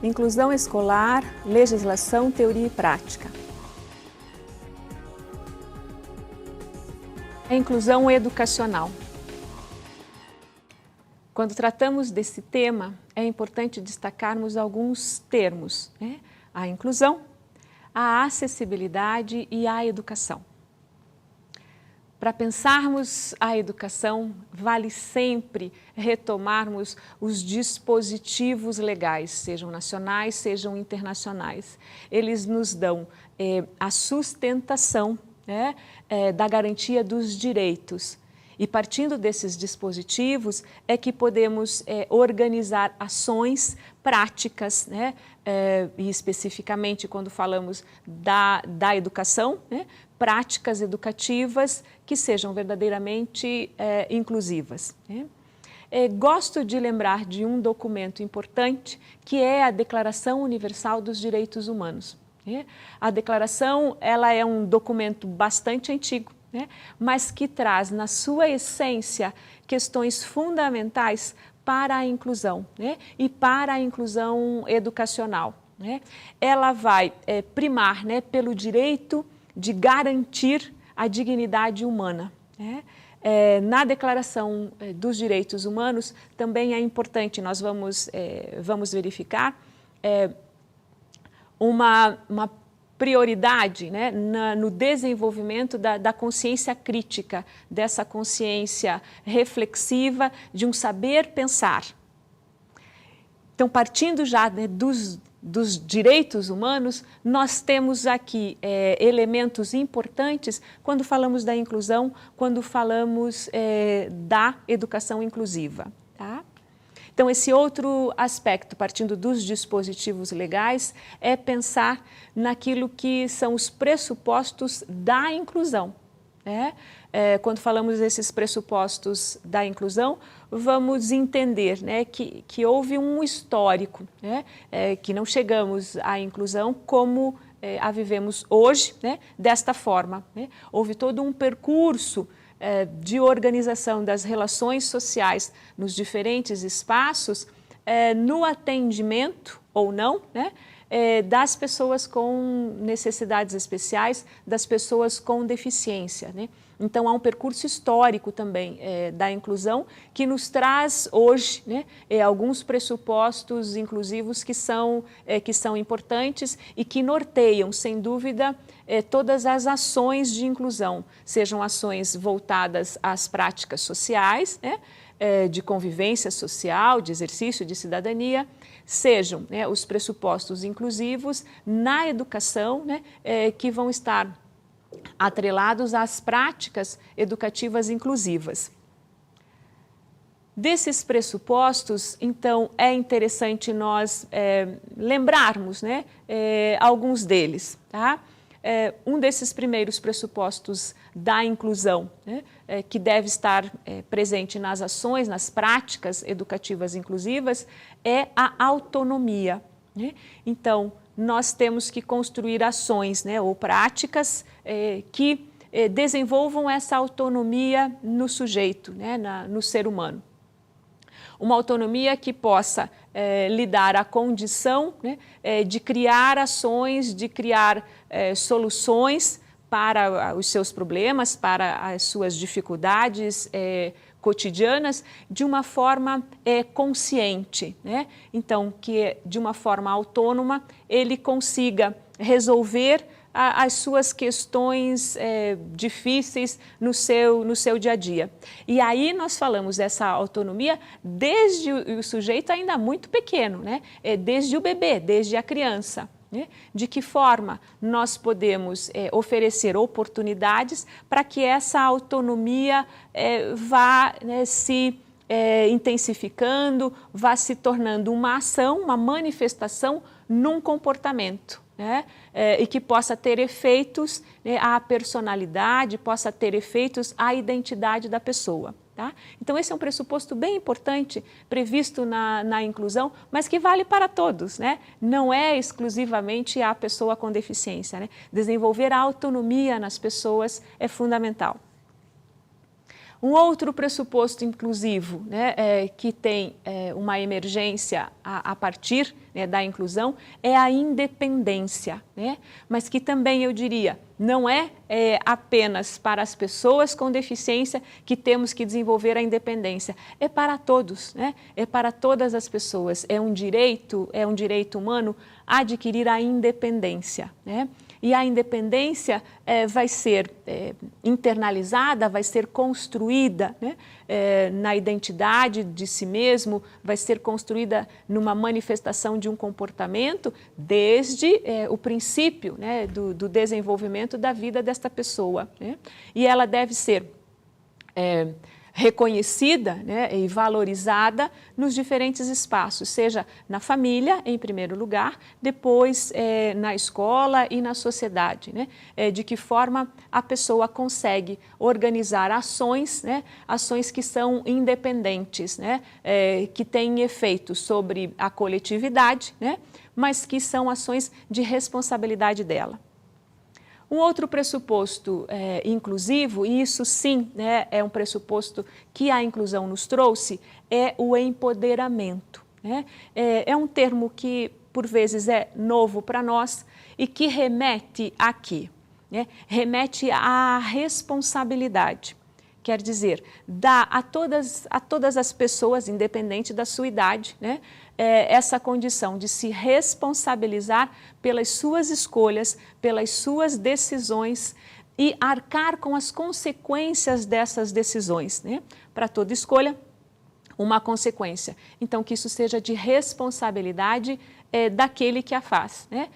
Inclusão escolar, legislação, teoria e prática. A inclusão educacional. Quando tratamos desse tema, é importante destacarmos alguns termos, né? A inclusão, a acessibilidade e a educação. Para pensarmos a educação, vale sempre retomarmos os dispositivos legais, sejam nacionais, sejam internacionais. Eles nos dão a sustentação, né, da garantia dos direitos. E partindo desses dispositivos é que podemos organizar ações práticas, né? E especificamente quando falamos da educação, né? Práticas educativas que sejam verdadeiramente inclusivas, né? Gosto de lembrar de um documento importante que é a Declaração Universal dos Direitos Humanos. A declaração ela é um documento bastante antigo, né? Mas que traz na sua essência questões fundamentais para a inclusão, né? E para a inclusão educacional, né? Ela vai primar, né, pelo direito de garantir a dignidade humana, né? Na Declaração dos Direitos Humanos também é importante, nós vamos verificar uma prioridade, né, no desenvolvimento da consciência crítica, dessa consciência reflexiva, de um saber pensar. Então, partindo já, né, dos direitos humanos, nós temos aqui elementos importantes quando falamos da inclusão, quando falamos da educação inclusiva, tá? Então, esse outro aspecto, partindo dos dispositivos legais, é pensar naquilo que são os pressupostos da inclusão, né? Quando falamos desses pressupostos da inclusão, vamos entender, né, que houve um histórico, né, que não chegamos à inclusão como a vivemos hoje, né, desta forma, né? Houve todo um percurso de organização das relações sociais nos diferentes espaços, no atendimento ou não, né, das pessoas com necessidades especiais, das pessoas com deficiência, né? Então, há um percurso histórico também da inclusão que nos traz hoje, né, alguns pressupostos inclusivos que são importantes e que norteiam, sem dúvida, todas as ações de inclusão, sejam ações voltadas às práticas sociais, né, de convivência social, de exercício de cidadania, sejam, né, os pressupostos inclusivos na educação, né, que vão estar atrelados às práticas educativas inclusivas. Desses pressupostos, então, é interessante nós lembrarmos, né, alguns deles, tá? Um desses primeiros pressupostos da inclusão, né, que deve estar presente nas ações, nas práticas educativas inclusivas, é a autonomia, né? Então, nós temos que construir ações, né, ou práticas que desenvolvam essa autonomia no sujeito, né, no ser humano. Uma autonomia que possa lhe dar a condição, né, de criar ações, de criar soluções para os seus problemas, para as suas dificuldades cotidianas, de uma forma consciente, né? Então, que de uma forma autônoma ele consiga resolver as suas questões difíceis no seu dia a dia. E aí nós falamos dessa autonomia desde o sujeito ainda muito pequeno, né? Desde o bebê, desde a criança, né? De que forma nós podemos oferecer oportunidades para que essa autonomia vá, né, se intensificando, vá se tornando uma ação, uma manifestação num comportamento, né? E que possa ter efeitos, né, à personalidade, possa ter efeitos à identidade da pessoa. Tá? Então, esse é um pressuposto bem importante previsto na inclusão, mas que vale para todos, né? Não é exclusivamente a pessoa com deficiência, né? Desenvolver a autonomia nas pessoas é fundamental. Um outro pressuposto inclusivo, né, que tem uma emergência a partir, né, da inclusão, é a independência, né? Mas que também, eu diria, não é apenas para as pessoas com deficiência que temos que desenvolver a independência, é para todos, né? É para todas as pessoas, é um direito humano adquirir a independência, né? E a independência vai ser internalizada, vai ser construída, né, na identidade de si mesmo, vai ser construída numa manifestação de um comportamento desde o princípio, né, do desenvolvimento da vida desta pessoa, né? E ela deve ser reconhecida, né, e valorizada nos diferentes espaços, seja na família, em primeiro lugar, depois na escola e na sociedade, né? De que forma a pessoa consegue organizar ações, né, ações que são independentes, né, que têm efeito sobre a coletividade, né, mas que são ações de responsabilidade dela. Um outro pressuposto inclusivo, e isso sim, né, é um pressuposto que a inclusão nos trouxe, é o empoderamento, né? É um termo que, por vezes, é novo para nós e que remete a quê? Né? Remete à responsabilidade. Quer dizer, dá a todas as pessoas, independente da sua idade, né, essa condição de se responsabilizar pelas suas escolhas, pelas suas decisões e arcar com as consequências dessas decisões, né? Para toda escolha, uma consequência. Então, que isso seja de responsabilidade daquele que a faz, né?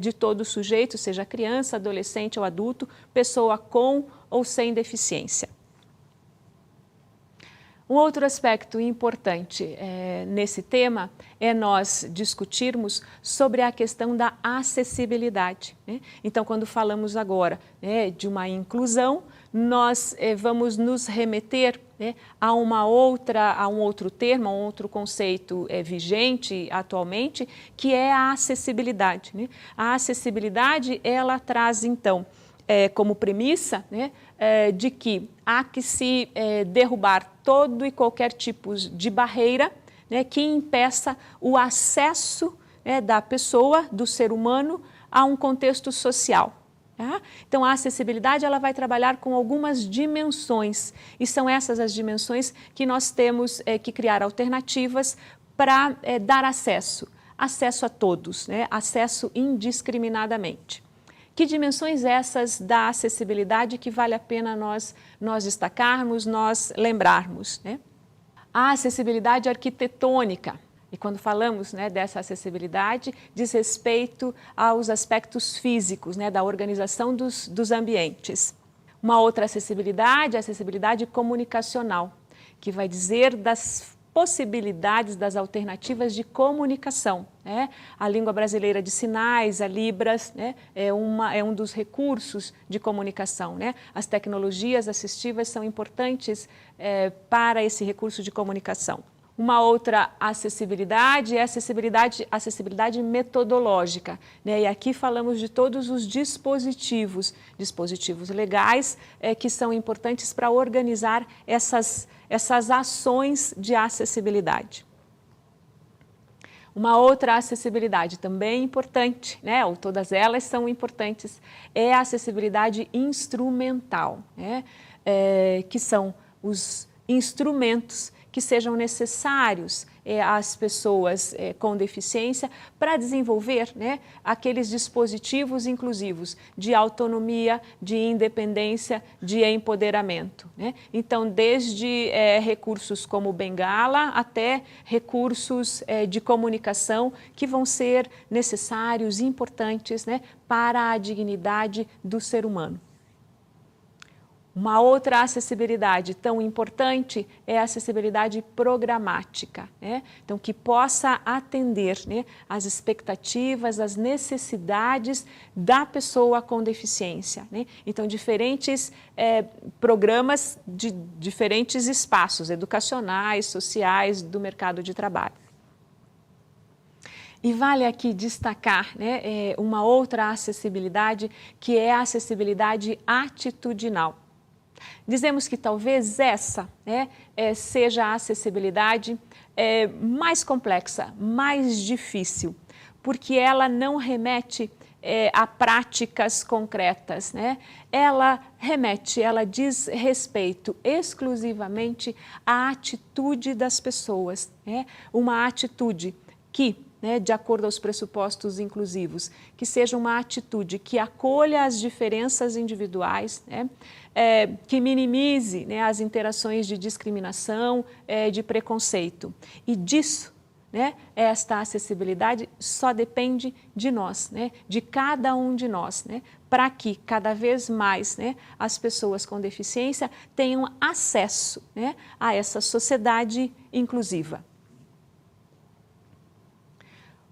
De todo sujeito, seja criança, adolescente ou adulto, pessoa com ou sem deficiência. Um outro aspecto importante nesse tema é nós discutirmos sobre a questão da acessibilidade, né? Então, quando falamos agora, né, de uma inclusão, nós vamos nos remeter, né, a um outro termo, a um outro conceito vigente atualmente, que é a acessibilidade, né? A acessibilidade, ela traz, então, como premissa, né, de que há que se derrubar todo e qualquer tipo de barreira, né, que impeça o acesso, né, da pessoa, do ser humano, a um contexto social. Tá? Então, a acessibilidade, ela vai trabalhar com algumas dimensões, e são essas as dimensões que nós temos que criar alternativas para dar acesso a todos, né, acesso indiscriminadamente. Que dimensões essas da acessibilidade que vale a pena nós destacarmos, nós lembrarmos, né? A acessibilidade arquitetônica, e quando falamos, né, dessa acessibilidade, diz respeito aos aspectos físicos, né, da organização dos ambientes. Uma outra acessibilidade, a acessibilidade comunicacional, que vai dizer das possibilidades, das alternativas de comunicação, né? A língua brasileira de sinais, a Libras, né, é um dos recursos de comunicação, né? As tecnologias assistivas são importantes para esse recurso de comunicação. Uma outra acessibilidade é a acessibilidade metodológica, né? E aqui falamos de todos os dispositivos legais que são importantes para organizar essas ações de acessibilidade. Uma outra acessibilidade também importante, né, ou todas elas são importantes, é a acessibilidade instrumental, né, que são os instrumentos que sejam necessários às pessoas com deficiência para desenvolver, né, aqueles dispositivos inclusivos de autonomia, de independência, de empoderamento, né? Então, desde recursos como bengala até recursos de comunicação que vão ser necessários e importantes, né, para a dignidade do ser humano. Uma outra acessibilidade tão importante é a acessibilidade programática, né? Então, que possa atender, né, às expectativas, às necessidades da pessoa com deficiência, né? Então, diferentes programas de diferentes espaços educacionais, sociais, do mercado de trabalho. E vale aqui destacar, né, uma outra acessibilidade, que é a acessibilidade atitudinal. Dizemos que talvez essa seja a acessibilidade mais complexa, mais difícil, porque ela não remete a práticas concretas, né? Ela diz respeito exclusivamente à atitude das pessoas, né? Uma atitude que, de acordo aos pressupostos inclusivos, que seja uma atitude que acolha as diferenças individuais, que minimize as interações de discriminação, de preconceito. E disso, esta acessibilidade só depende de nós, de cada um de nós, para que cada vez mais as pessoas com deficiência tenham acesso a essa sociedade inclusiva.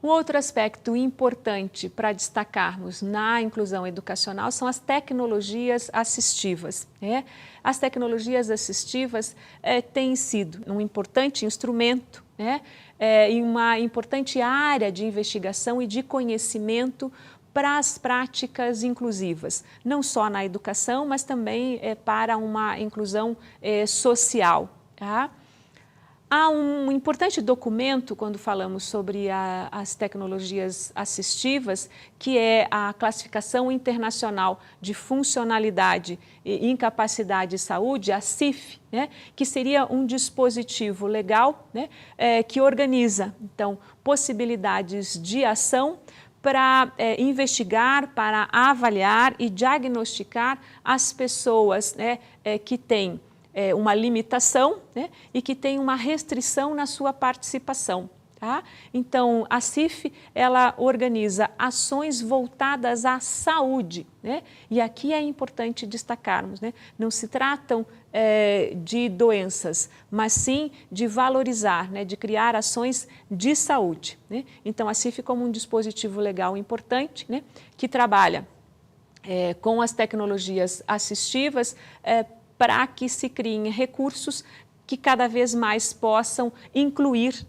Um outro aspecto importante para destacarmos na inclusão educacional são as tecnologias assistivas. As tecnologias assistivas têm sido um importante instrumento e uma importante área de investigação e de conhecimento para as práticas inclusivas, não só na educação, mas também para uma inclusão social. Tá? Há um importante documento quando falamos sobre as tecnologias assistivas, que é a Classificação Internacional de Funcionalidade e Incapacidade e Saúde, a CIF, que seria um dispositivo legal que organiza, então, possibilidades de ação para investigar, para avaliar e diagnosticar as pessoas que têm uma limitação e que tem uma restrição na sua participação. Tá? Então, a CIF, ela organiza ações voltadas à saúde, e aqui é importante destacarmos, não se tratam de doenças, mas sim de valorizar, de criar ações de saúde. Então, a CIF como um dispositivo legal importante, que trabalha com as tecnologias assistivas para que se criem recursos que cada vez mais possam incluir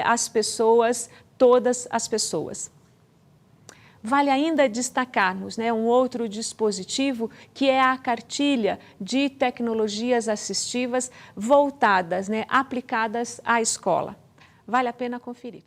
as pessoas, todas as pessoas. Vale ainda destacarmos um outro dispositivo que é a cartilha de tecnologias assistivas voltadas, aplicadas à escola. Vale a pena conferir.